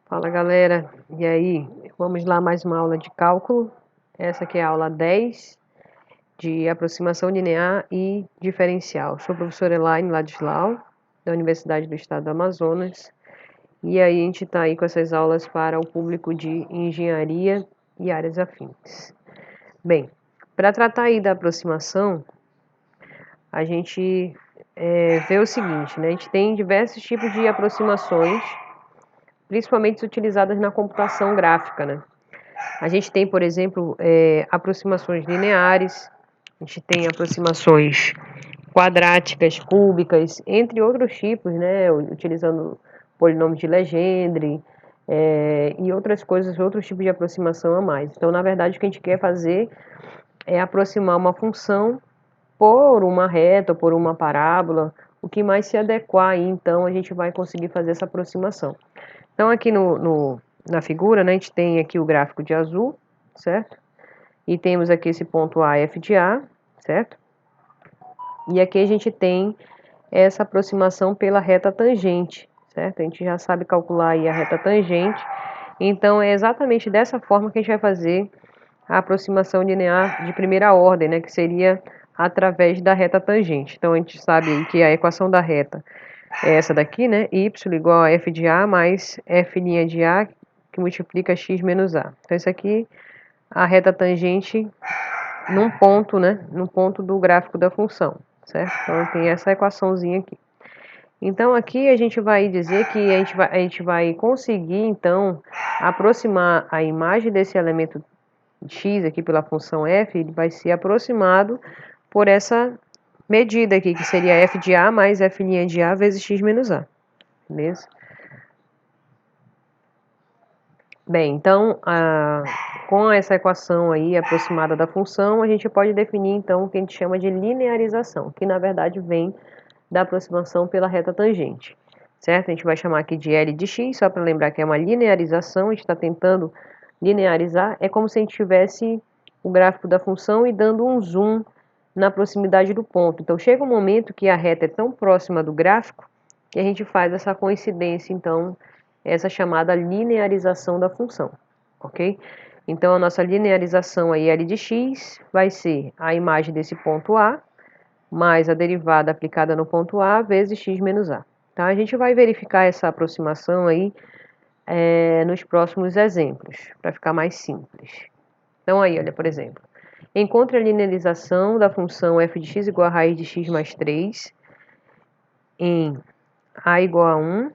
Fala galera, e aí? Vamos lá, mais uma aula de cálculo. Essa aqui é a aula 10 de aproximação linear e diferencial. Sou a professora Elaine Ladislau, da Universidade do Estado do Amazonas. E aí a gente está aí com essas aulas para o público de engenharia e áreas afins. Bem, para tratar aí da aproximação, a gente vê o seguinte, né? A gente tem diversos tipos de aproximações, principalmente utilizadas na computação gráfica, né? A gente tem, por exemplo, aproximações lineares, a gente tem aproximações quadráticas, cúbicas, entre outros tipos, né? Utilizando polinômios de Legendre e outras coisas, outros tipos de aproximação a mais. Então, na verdade, o que a gente quer fazer é aproximar uma função por uma reta, por uma parábola, o que mais se adequar aí, então a gente vai conseguir fazer essa aproximação. Então, aqui na figura, né, a gente tem aqui o gráfico de azul, certo? E temos aqui esse ponto A, F de A, certo? E aqui a gente tem essa aproximação pela reta tangente, certo? A gente já sabe calcular aí a reta tangente. Então, é exatamente dessa forma que a gente vai fazer a aproximação linear de primeira ordem, né? Que seria através da reta tangente. Então, a gente sabe aí que a equação da reta é essa daqui, né? Y igual a F de A mais F' de A, que multiplica x menos A. Então, isso aqui, a reta tangente num ponto, né? No ponto do gráfico da função, certo? Então, tem essa equaçãozinha aqui. Então, aqui a gente vai dizer que a gente vai conseguir, então, aproximar a imagem desse elemento x aqui pela função f, ele vai ser aproximado por essa medida aqui, que seria f de a mais f' de a vezes x menos a. Beleza? Bem, então, com essa equação aí aproximada da função, a gente pode definir, então, o que a gente chama de linearização, que, na verdade, vem da aproximação pela reta tangente, certo? A gente vai chamar aqui de L de x, só para lembrar que é uma linearização, a gente está tentando linearizar, é como se a gente tivesse o gráfico da função e dando um zoom na proximidade do ponto. Então, chega um momento que a reta é tão próxima do gráfico que a gente faz essa coincidência, então, essa chamada linearização da função, ok? Então, a nossa linearização aí, L de x, vai ser a imagem desse ponto A, mais a derivada aplicada no ponto A, vezes x menos A. Tá? A gente vai verificar essa aproximação aí nos próximos exemplos, para ficar mais simples. Então, aí, olha, por exemplo, encontre a linearização da função f de x igual a raiz de x mais 3 em A igual a 1,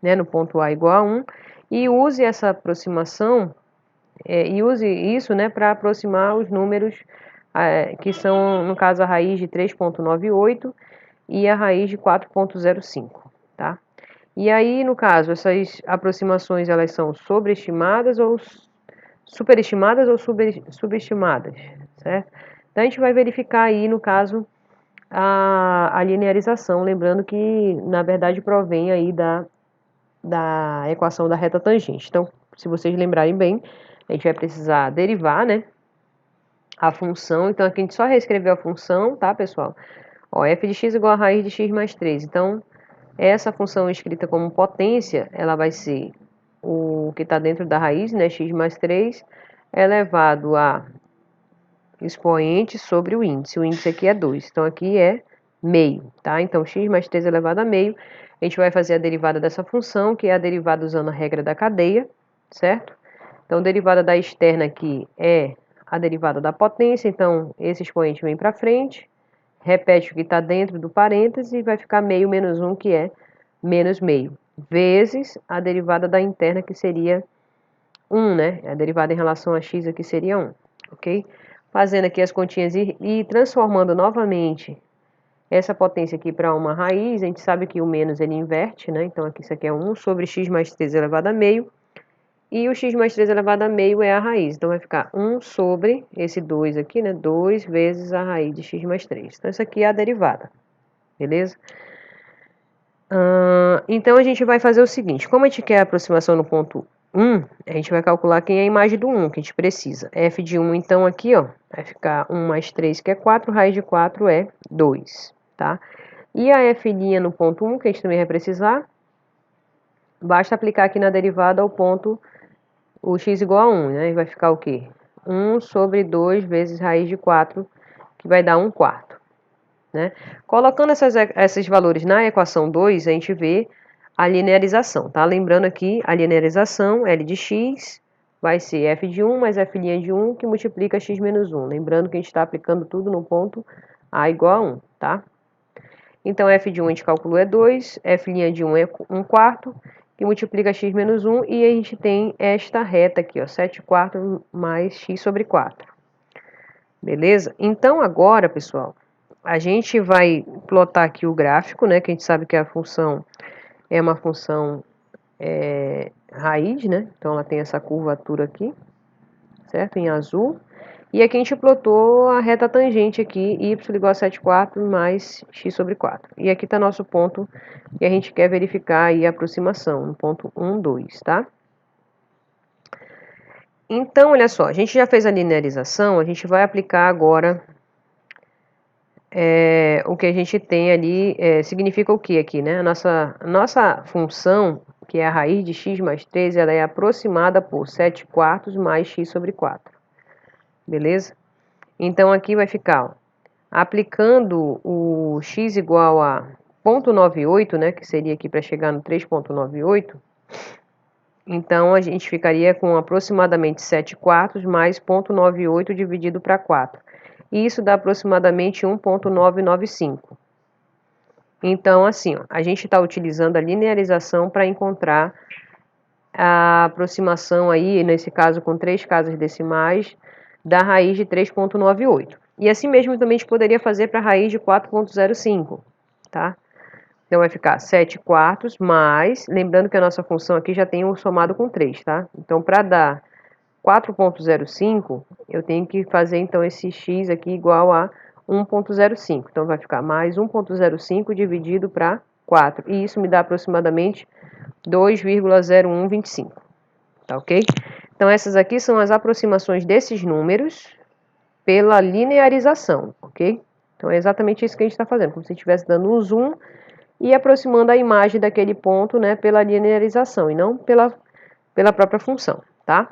né, no ponto A igual a 1, e use essa aproximação, e use isso, né, para aproximar os números que são, no caso, a raiz de 3,98 e a raiz de 4,05, tá? E aí, no caso, essas aproximações, elas são sobreestimadas ou superestimadas ou subestimadas, certo? Então, a gente vai verificar aí, no caso, a linearização, lembrando que, na verdade, provém aí da equação da reta tangente. Então, se vocês lembrarem bem, a gente vai precisar derivar, né, a função. Então, aqui a gente só reescreveu a função, tá, pessoal? Ó, f de x igual a raiz de x mais 3. Então, essa função escrita como potência, ela vai ser o que está dentro da raiz, né, x mais 3, elevado a expoente sobre o índice. O índice aqui é 2, então aqui é meio, tá? Então, x mais 3 elevado a meio, a gente vai fazer a derivada dessa função, que é a derivada usando a regra da cadeia, certo? Então, a derivada da externa aqui é a derivada da potência, então esse expoente vem para frente, repete o que está dentro do parêntese e vai ficar meio menos 1, que é menos meio, vezes a derivada da interna, que seria 1, né? A derivada em relação a x aqui seria 1, ok? Fazendo aqui as continhas e transformando novamente essa potência aqui para uma raiz, a gente sabe que o menos ele inverte, né? Então aqui isso aqui é 1 sobre x mais 3 elevado a meio, e o x mais 3 elevado a meio é a raiz, então vai ficar 1 sobre esse 2 aqui, né? 2 vezes a raiz de x mais 3. Então isso aqui é a derivada, beleza? Então a gente vai fazer o seguinte, como a gente quer a aproximação no ponto 1, a gente vai calcular quem é a imagem do 1 que a gente precisa. F de 1, então, aqui, ó, vai ficar 1 mais 3, que é 4, raiz de 4 é 2, tá? E a F' no ponto 1, que a gente também vai precisar, basta aplicar aqui na derivada o ponto, o x igual a 1, né? E vai ficar o quê? 1 sobre 2 vezes raiz de 4, que vai dar 1/4. Né? Colocando esses valores na equação 2, a gente vê a linearização, tá? Lembrando aqui, a linearização, L de x, vai ser f de 1 mais f' de 1, que multiplica x menos 1. Lembrando que a gente está aplicando tudo no ponto a igual a 1, tá? Então, f de 1 a gente calculou é 2, f' de 1 é 1/4, que multiplica x menos 1, e a gente tem esta reta aqui, ó, 7/4 mais x sobre 4. Beleza? Então, agora, pessoal, a gente vai plotar aqui o gráfico, né? Que a gente sabe que a função é uma função raiz, né? Então, ela tem essa curvatura aqui, certo? Em azul. E aqui a gente plotou a reta tangente aqui, y igual a 7/4 mais x sobre 4. E aqui está nosso ponto que a gente quer verificar aí a aproximação, no ponto 1, 2, tá? Então, olha só, a gente já fez a linearização, a gente vai aplicar agora o que a gente tem ali, significa o que aqui, né? A nossa função, que é a raiz de x mais 3, ela é aproximada por 7/4 mais x sobre 4. Beleza? Então, aqui vai ficar, ó, aplicando o x igual a 0,98, né? Que seria aqui para chegar no 3,98. Então, a gente ficaria com aproximadamente 7/4 mais 0,98 dividido para 4. E isso dá aproximadamente 1,995. Então, assim, ó, a gente está utilizando a linearização para encontrar a aproximação aí, nesse caso com 3 casas decimais, da raiz de 3,98. E assim mesmo também a gente poderia fazer para a raiz de 4,05, tá? Então, vai ficar 7/4 mais, lembrando que a nossa função aqui já tem um somado com 3, tá? Então, para dar 4,05, eu tenho que fazer, então, esse x aqui igual a 1,05. Então, vai ficar mais 1,05 dividido para 4. E isso me dá aproximadamente 2,0125. Tá ok? Então, essas aqui são as aproximações desses números pela linearização, ok? Então, é exatamente isso que a gente está fazendo, como se estivesse dando um zoom e aproximando a imagem daquele ponto, né, pela linearização e não pela própria função, tá?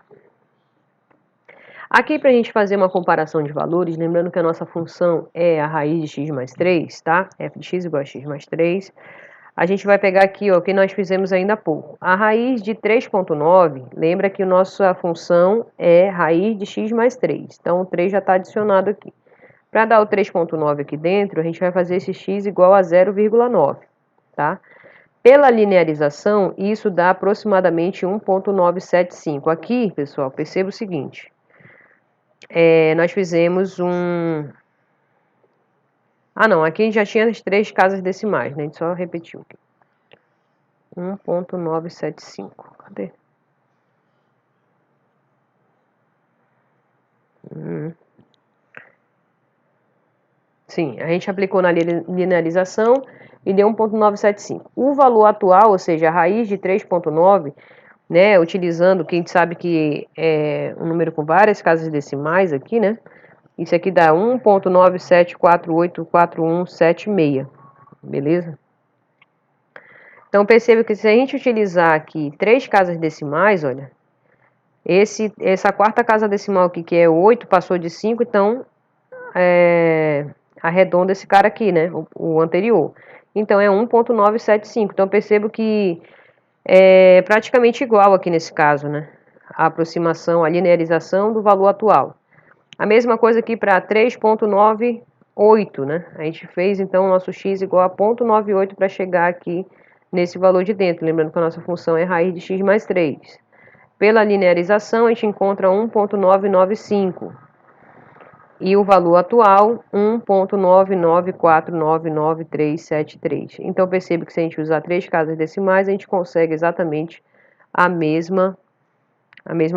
Aqui, para a gente fazer uma comparação de valores, lembrando que a nossa função é a raiz de x mais 3, tá? f de x igual a x mais 3. A gente vai pegar aqui, ó, o que nós fizemos ainda há pouco. A raiz de 3,9, lembra que a nossa função é raiz de x mais 3. Então, o 3 já está adicionado aqui. Para dar o 3,9 aqui dentro, a gente vai fazer esse x igual a 0,9, tá? Pela linearização, isso dá aproximadamente 1,975. Aqui, pessoal, perceba o seguinte. Nós fizemos um... Ah, não, aqui a gente já tinha as 3 casas decimais, né? A gente só repetiu aqui. 1,975. Cadê? Sim, a gente aplicou na linearização e deu 1,975. O valor atual, ou seja, a raiz de 3,9, né, utilizando, que a gente sabe que é um número com várias casas decimais aqui, né? Isso aqui dá 1,97484176, beleza? Então, perceba que se a gente utilizar aqui 3 casas decimais, olha, essa quarta casa decimal aqui, que é 8, passou de 5, então arredonda esse cara aqui, né, o anterior. Então, é 1,975. Então, percebo que é praticamente igual aqui nesse caso, né, a aproximação, a linearização do valor atual. A mesma coisa aqui para 3,98, né? A gente fez, então, o nosso x igual a 0,98 para chegar aqui nesse valor de dentro. Lembrando que a nossa função é raiz de x mais 3. Pela linearização, a gente encontra 1,995. E o valor atual, 1,994999373. Então, perceba que se a gente usar 3 casas decimais, a gente consegue exatamente a mesma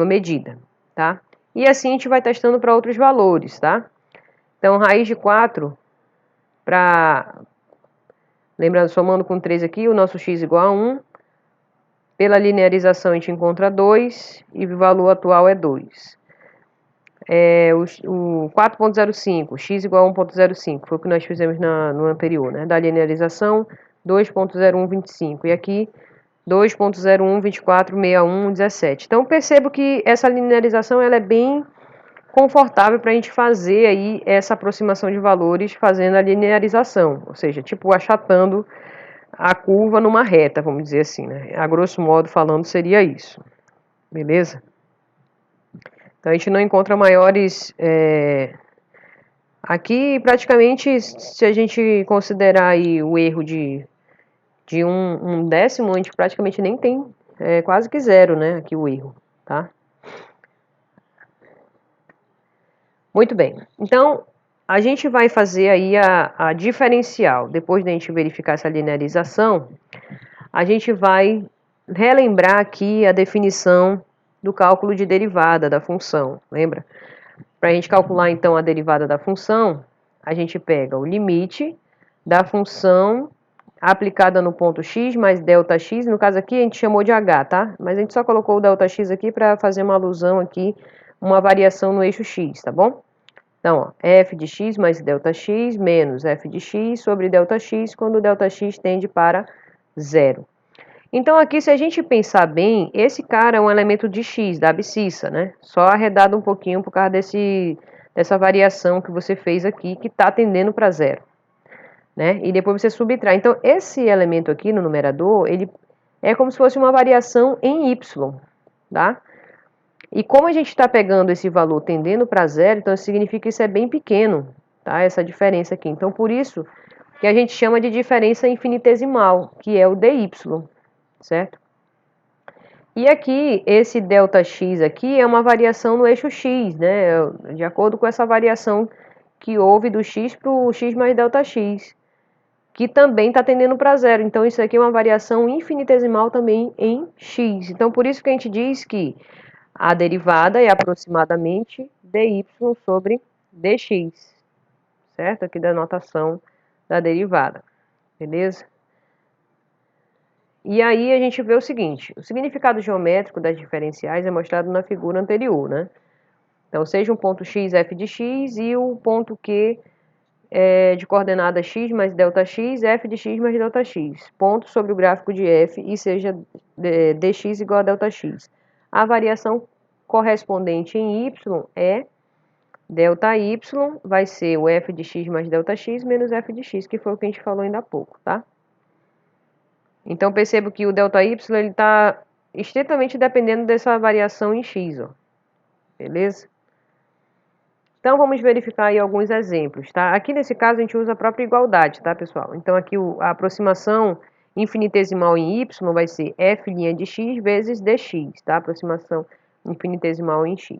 medida, tá? E assim a gente vai testando para outros valores, tá? Então, raiz de 4, lembrando, somando com 3 aqui, o nosso x igual a 1. Pela linearização, a gente encontra 2 e o valor atual é 2. O 4,05, x igual a 1,05, foi o que nós fizemos no anterior, né? Da linearização, 2,0125. E aqui, 2.01, 24, 61, 17. Então, percebo que essa linearização ela é bem confortável para a gente fazer aí essa aproximação de valores fazendo a linearização, ou seja, tipo achatando a curva numa reta, vamos dizer assim, né? A grosso modo falando seria isso, beleza? Então a gente não encontra maiores... Aqui praticamente, se a gente considerar aí o erro de um décimo, a gente praticamente nem tem, quase que zero, né? Aqui o erro, tá? Muito bem, então a gente vai fazer aí a diferencial. Depois da gente verificar essa linearização, a gente vai relembrar aqui a definição do cálculo de derivada da função, lembra? Para a gente calcular então a derivada da função, a gente pega o limite da função aplicada no ponto x mais ΔX, no caso aqui a gente chamou de h, tá? Mas a gente só colocou o ΔX aqui para fazer uma alusão aqui, uma variação no eixo x, tá bom? Então, ó, f de x mais ΔX menos f de x sobre ΔX, quando o ΔX tende para zero. Então, aqui, se a gente pensar bem, esse cara é um elemento de x, da abscissa, né? Só arredado um pouquinho por causa dessa variação que você fez aqui, que está tendendo para zero, né? E depois você subtrai. Então, esse elemento aqui no numerador, ele é como se fosse uma variação em y, tá? E como a gente está pegando esse valor tendendo para zero, então significa que isso é bem pequeno, tá? Essa diferença aqui. Então, por isso que a gente chama de diferença infinitesimal, que é o dy, certo? E aqui, esse ΔX aqui é uma variação no eixo x, né? De acordo com essa variação que houve do x para o x mais ΔX, que também está tendendo para zero. Então, isso aqui é uma variação infinitesimal também em x. Então, por isso que a gente diz que a derivada é aproximadamente dy sobre dx, certo? Aqui da notação da derivada, beleza? E aí a gente vê o seguinte, o significado geométrico das diferenciais é mostrado na figura anterior, né? Então, seja um ponto x, f de x, e o ponto q de coordenada x mais ΔX, f de x mais ΔX. Ponto sobre o gráfico de f e seja dx igual a ΔX. A variação correspondente em y é ΔY, vai ser o f de x mais ΔX menos f de x, que foi o que a gente falou ainda há pouco, tá? Então, percebo que o ΔY está estritamente dependendo dessa variação em x, ó. Beleza? Então, vamos verificar aí alguns exemplos, tá? Aqui, nesse caso, a gente usa a própria igualdade, tá, pessoal? Então, aqui a aproximação infinitesimal em y vai ser f' de x vezes dx, tá? Aproximação infinitesimal em x.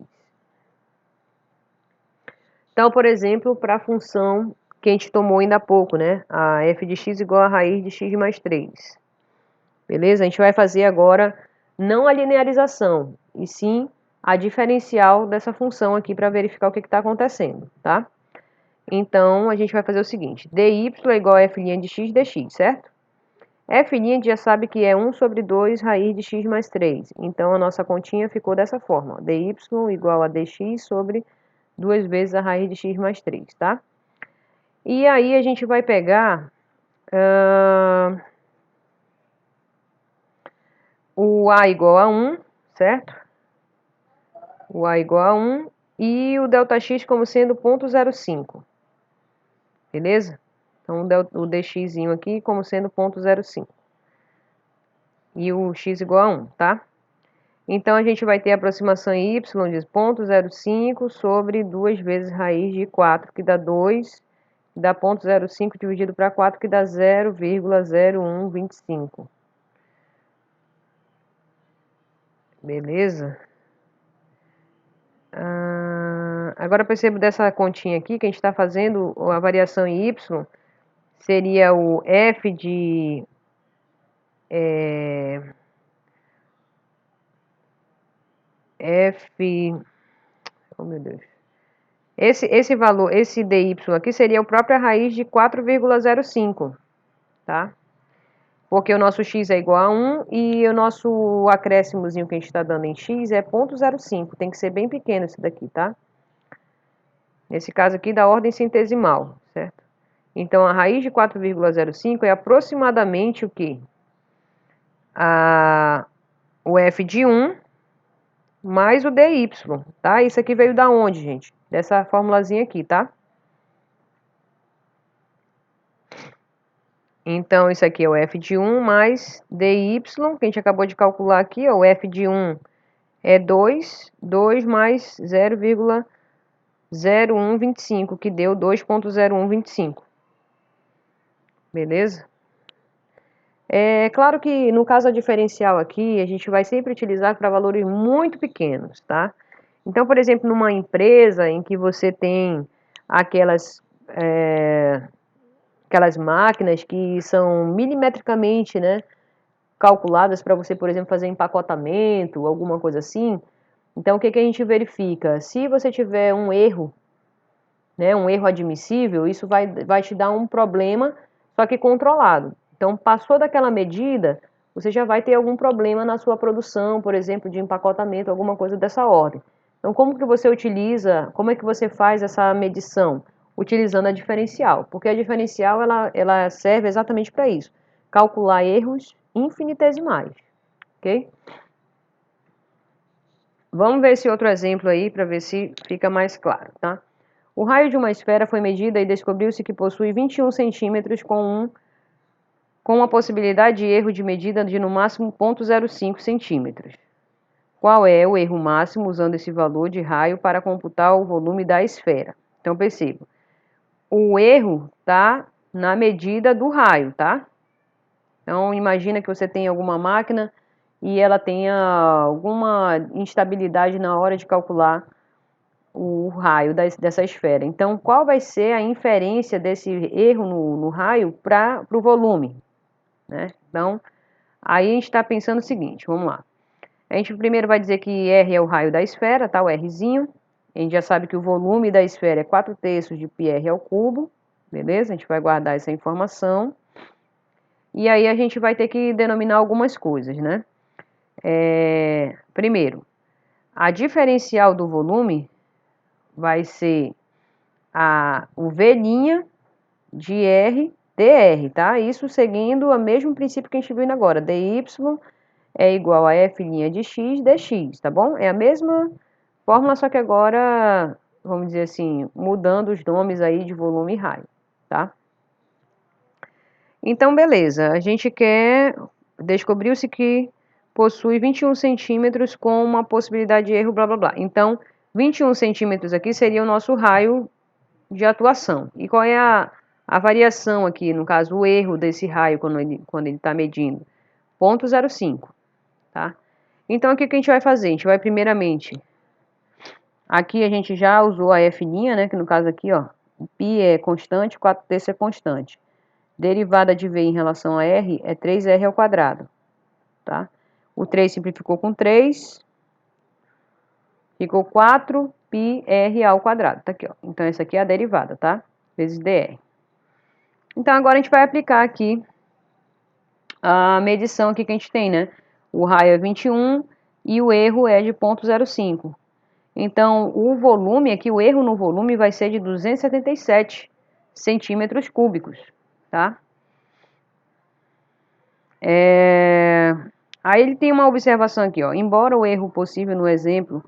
Então, por exemplo, para a função que a gente tomou ainda há pouco, né? A f de x igual a raiz de x mais 3. Beleza? A gente vai fazer agora não a linearização, e sim a diferencial dessa função aqui para verificar o que está acontecendo, tá? Então, a gente vai fazer o seguinte, dy é igual a f' de x dx, certo? F' já sabe que é 1 sobre 2 raiz de x mais 3. Então, a nossa continha ficou dessa forma, ó, dy igual a dx sobre 2 vezes a raiz de x mais 3, tá? E aí, a gente vai pegar o a igual a 1, certo? O a igual a 1 e o ΔX como sendo 0,05, beleza? Então, o dx aqui como sendo 0,05 e o x igual a 1, tá? Então, a gente vai ter a aproximação em y de 0,05 sobre 2 vezes raiz de 4, que dá 2, que dá 0,05 dividido para 4, que dá 0,0125. Beleza? Agora percebo dessa continha aqui que a gente está fazendo a variação em y, seria o f de oh meu Deus, esse valor, esse dy aqui seria a própria raiz de 4,05, tá? Porque o nosso x é igual a 1 e o nosso acréscimozinho que a gente está dando em x é 0,05, tem que ser bem pequeno esse daqui, tá? Nesse caso aqui da ordem centesimal, certo? Então, a raiz de 4,05 é aproximadamente o quê? o F de 1 mais o dy, tá? Isso aqui veio da onde, gente? Dessa formulazinha aqui, tá? Então, isso aqui é o F de 1 mais dy, que a gente acabou de calcular aqui, ó, o F de 1 é 2, 2 mais 0,0125, que deu 2,0125. Beleza? É claro que no caso da diferencial aqui, a gente vai sempre utilizar para valores muito pequenos, tá? Então, por exemplo, numa empresa em que você tem aquelas, aquelas máquinas que são milimetricamente, né, calculadas para você, por exemplo, fazer empacotamento, alguma coisa assim. Então, o que a gente verifica? Se você tiver um erro, né, um erro admissível, isso vai te dar um problema, só que controlado. Então, passou daquela medida, você já vai ter algum problema na sua produção, por exemplo, de empacotamento, alguma coisa dessa ordem. Então, como que você utiliza, como é que você faz essa medição? Utilizando a diferencial, porque a diferencial ela serve exatamente para isso, calcular erros infinitesimais, ok? Vamos ver esse outro exemplo aí para ver se fica mais claro, tá? O raio de uma esfera foi medida e descobriu-se que possui 21 centímetros com uma possibilidade de erro de medida de no máximo 0,05 centímetros. Qual é o erro máximo usando esse valor de raio para computar o volume da esfera? Então, perceba, o erro está na medida do raio, tá? Então, imagina que você tem alguma máquina e ela tenha alguma instabilidade na hora de calcular o raio dessa esfera. Então, qual vai ser a inferência desse erro no raio para o volume? Né? Então, aí a gente está pensando o seguinte, vamos lá. A gente primeiro vai dizer que R é o raio da esfera, tá? O Rzinho. A gente já sabe que o volume da esfera é 4/3 de πr ao cubo, beleza? A gente vai guardar essa informação. E aí a gente vai ter que denominar algumas coisas, né? Primeiro, a diferencial do volume vai ser o V' de R dr, tá? Isso seguindo o mesmo princípio que a gente viu agora. dy é igual a f' de x dx, tá bom? É a mesma fórmula, só que agora, vamos dizer assim, mudando os nomes aí de volume e raio, tá? Então, beleza. A gente quer... Descobriu-se que possui 21 centímetros com uma possibilidade de erro, blá, blá, blá. Então, 21 centímetros aqui seria o nosso raio de atuação. E qual é a variação aqui, no caso, o erro desse raio quando ele está medindo? 0,05, tá? Então, aqui o que a gente vai fazer? A gente vai primeiramente... Aqui a gente já usou a F', né? Que no caso aqui, ó, o π é constante, 4/3 é constante. Derivada de V em relação a R é 3R ao quadrado, tá? O 3 simplificou com 3, ficou 4πr ao quadrado, tá aqui, ó. Então, essa aqui é a derivada, tá? Vezes dr. Então, agora a gente vai aplicar aqui a medição aqui que a gente tem, né? O raio é 21 e o erro é de 0,05. Então, o volume aqui, o erro no volume vai ser de 277 centímetros cúbicos, tá? Aí ele tem uma observação aqui, ó. Embora o erro possível no exemplo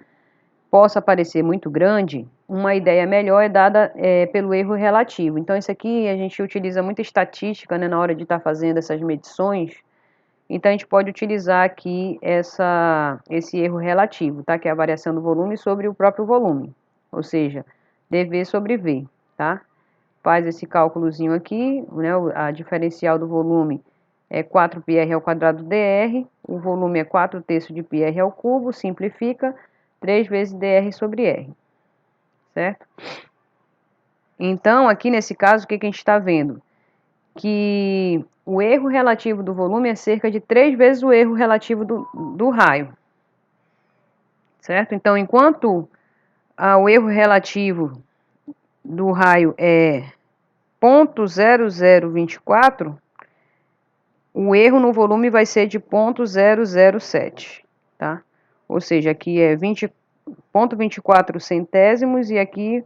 possa parecer muito grande, uma ideia melhor é dada pelo erro relativo. Então, isso aqui a gente utiliza muita estatística, né, na hora de estar fazendo essas medições. Então, a gente pode utilizar aqui esse erro relativo, tá? Que é a variação do volume sobre o próprio volume, ou seja, dV sobre V, tá? Faz esse cálculozinho aqui, né? A diferencial do volume é 4πr ao quadrado dr, o volume é 4/3 de πr ao cubo, simplifica, 3 vezes dr sobre r, certo? Então, aqui nesse caso, o que a gente está vendo? Que o erro relativo do volume é cerca de 3 vezes o erro relativo do raio, certo? Então, enquanto o erro relativo do raio é 0,0024, o erro no volume vai ser de 0,007, tá? Ou seja, aqui é 0,24 centésimos e aqui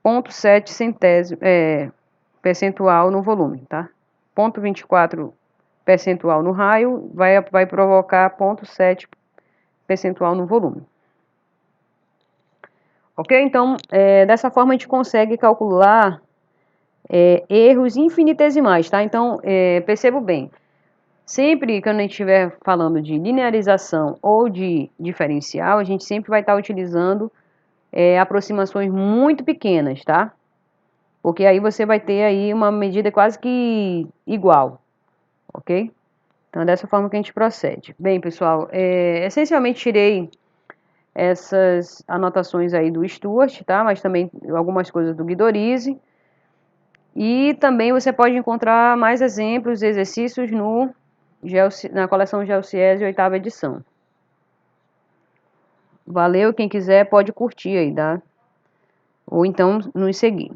0,7 percentual no volume, tá? 0,24 percentual no raio, vai provocar 0,7 percentual no volume. Ok? Então, dessa forma a gente consegue calcular erros infinitesimais, tá? Então, percebo bem, sempre que a gente estiver falando de linearização ou de diferencial, a gente sempre vai estar utilizando aproximações muito pequenas, tá? Porque aí você vai ter aí uma medida quase que igual, ok? Então, é dessa forma que a gente procede. Bem, pessoal, essencialmente tirei essas anotações aí do Stuart, tá? Mas também algumas coisas do Guidorizi. E também você pode encontrar mais exemplos e exercícios na coleção GeoCiESE 8ª edição. Valeu, quem quiser pode curtir aí, tá? Ou então nos seguir.